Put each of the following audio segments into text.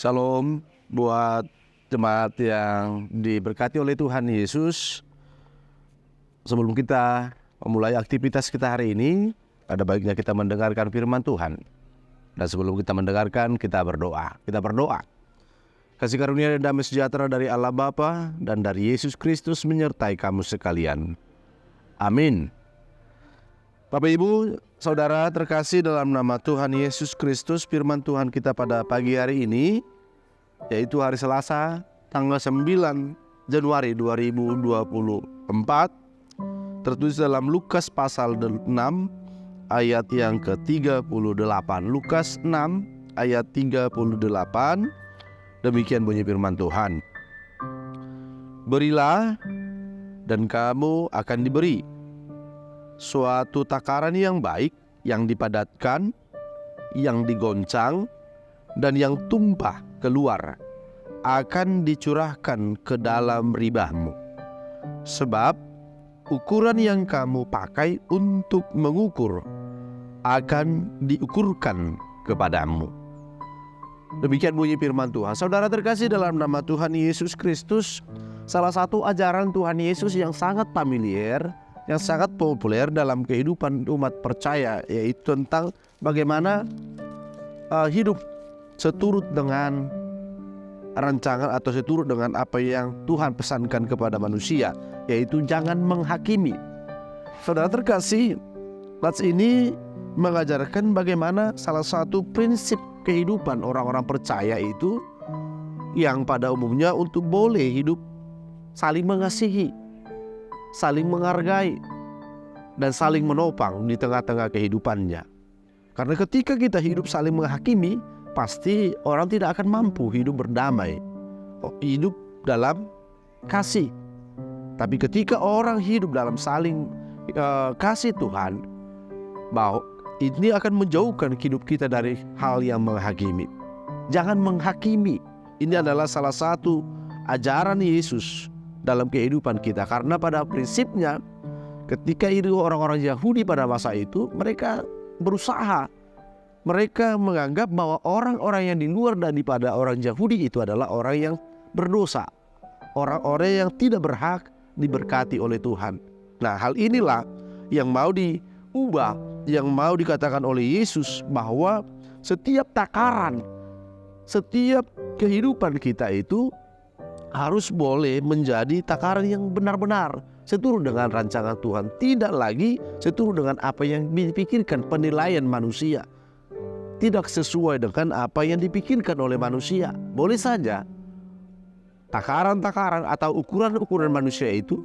Shalom buat jemaat yang diberkati oleh Tuhan Yesus. Sebelum kita memulai aktivitas kita hari ini, ada baiknya kita mendengarkan firman Tuhan. Dan sebelum kita mendengarkan, kita berdoa. Kita berdoa. Kasih karunia dan damai sejahtera dari Allah Bapa dan dari Yesus Kristus menyertai kamu sekalian. Amin. Bapak Ibu, Saudara terkasih dalam nama Tuhan Yesus Kristus, firman Tuhan kita pada pagi hari ini, yaitu hari Selasa, tanggal 9 Januari 2024, tertulis dalam Lukas pasal 6, ayat yang ke-38. Lukas 6, ayat 38, demikian bunyi firman Tuhan. Berilah, dan kamu akan diberi. Suatu takaran yang baik, yang dipadatkan, yang digoncang, dan yang tumpah keluar, akan dicurahkan ke dalam ribahmu. Sebab ukuran yang kamu pakai untuk mengukur akan diukurkan kepadamu. Demikian bunyi firman Tuhan. Saudara terkasih dalam nama Tuhan Yesus Kristus, salah satu ajaran Tuhan Yesus yang sangat familiar, yang sangat populer dalam kehidupan umat percaya, yaitu tentang bagaimana hidup seturut dengan rancangan atau seturut dengan apa yang Tuhan pesankan kepada manusia, yaitu jangan menghakimi. Saudara terkasih, nats ini mengajarkan bagaimana salah satu prinsip kehidupan orang-orang percaya itu yang pada umumnya untuk boleh hidup saling mengasihi, saling menghargai, dan saling menopang di tengah-tengah kehidupannya. Karena ketika kita hidup saling menghakimi, pasti orang tidak akan mampu hidup berdamai, hidup dalam kasih. Tapi ketika orang hidup dalam saling kasih Tuhan, bahwa ini akan menjauhkan hidup kita dari hal yang menghakimi. Jangan menghakimi. Ini adalah salah satu ajaran Yesus dalam kehidupan kita. Karena pada prinsipnya ketika itu orang-orang Yahudi pada masa itu, mereka berusaha, mereka menganggap bahwa orang-orang yang di luar daripada orang Yahudi itu adalah orang yang berdosa, orang-orang yang tidak berhak diberkati oleh Tuhan. Nah, hal inilah yang mau diubah, yang mau dikatakan oleh Yesus, bahwa setiap takaran, setiap kehidupan kita itu harus boleh menjadi takaran yang benar-benar seturut dengan rancangan Tuhan, tidak lagi seturut dengan apa yang dipikirkan penilaian manusia, tidak sesuai dengan apa yang dipikirkan oleh manusia. Boleh saja takaran-takaran atau ukuran-ukuran manusia itu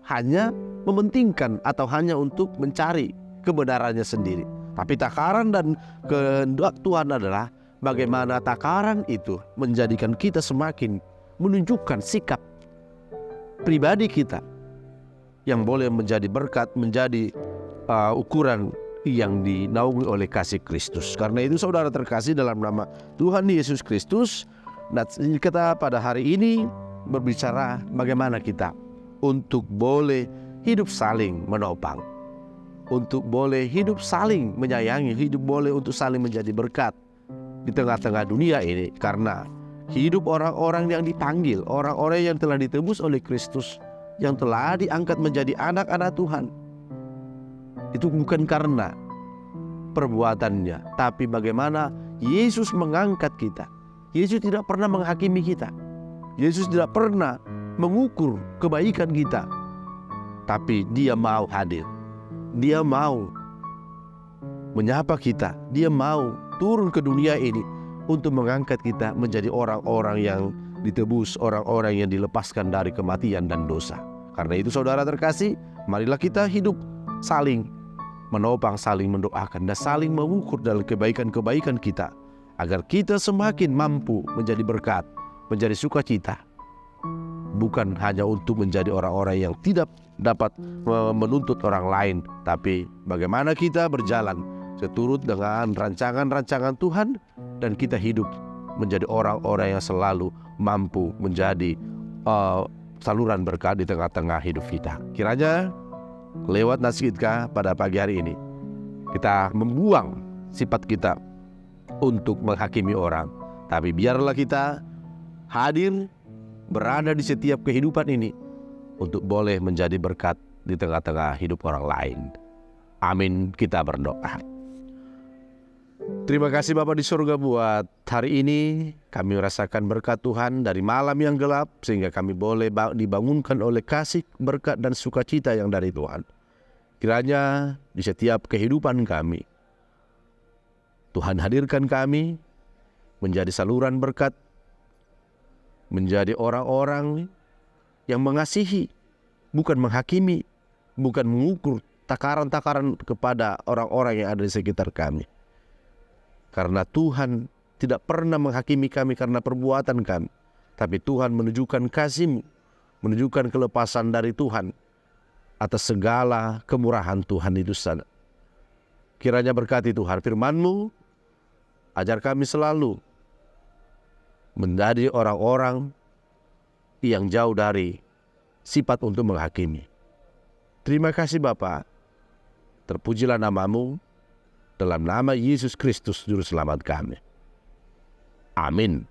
hanya mementingkan atau hanya untuk mencari kebenarannya sendiri. Tapi takaran dan kehendak Tuhan adalah bagaimana takaran itu menjadikan kita semakin menunjukkan sikap pribadi kita yang boleh menjadi berkat, menjadi ukuran yang dinaungi oleh kasih Kristus. Karena itu saudara terkasih dalam nama Tuhan Yesus Kristus, kita pada hari ini berbicara bagaimana kita untuk boleh hidup saling menopang, untuk boleh hidup saling menyayangi, hidup boleh untuk saling menjadi berkat di tengah-tengah dunia ini. Karena hidup orang-orang yang dipanggil, orang-orang yang telah ditebus oleh Kristus, yang telah diangkat menjadi anak-anak Tuhan, itu bukan karena perbuatannya, tapi bagaimana Yesus mengangkat kita. Yesus tidak pernah menghakimi kita. Yesus tidak pernah mengukur kebaikan kita, tapi Dia mau hadir. Dia mau menyapa kita. Dia mau turun ke dunia ini untuk mengangkat kita menjadi orang-orang yang ditebus, orang-orang yang dilepaskan dari kematian dan dosa. Karena itu saudara terkasih, marilah kita hidup saling menopang, saling mendoakan, dan saling mengukur dalam kebaikan-kebaikan kita, agar kita semakin mampu menjadi berkat, menjadi sukacita, bukan hanya untuk menjadi orang-orang yang tidak dapat menuntut orang lain, tapi bagaimana kita berjalan seturut dengan rancangan-rancangan Tuhan, dan kita hidup menjadi orang-orang yang selalu mampu menjadi saluran berkat di tengah-tengah hidup kita. Kiranya lewat nasihat pada pagi hari ini, kita membuang sifat kita untuk menghakimi orang, Tapi biarlah kita hadir, berada di setiap kehidupan ini untuk boleh menjadi berkat di tengah-tengah hidup orang lain. Amin, kita berdoa. Terima kasih Bapa di surga buat hari ini. Kami merasakan berkat Tuhan dari malam yang gelap, sehingga kami boleh dibangunkan oleh kasih, berkat, dan sukacita yang dari Tuhan. Kiranya di setiap kehidupan kami, Tuhan hadirkan kami menjadi saluran berkat, menjadi orang-orang yang mengasihi, bukan menghakimi, bukan mengukur takaran-takaran kepada orang-orang yang ada di sekitar kami. Karena Tuhan tidak pernah menghakimi kami karena perbuatan kami, tapi Tuhan menunjukkan kasih-Mu, menunjukkan kelepasan dari Tuhan atas segala kemurahan Tuhan itu sana. Kiranya berkati Tuhan firman-Mu, ajar kami selalu menjadi orang-orang yang jauh dari sifat untuk menghakimi. Terima kasih Bapa, terpujilah nama-Mu, dalam nama Yesus Kristus Juru Selamat kami. Amin.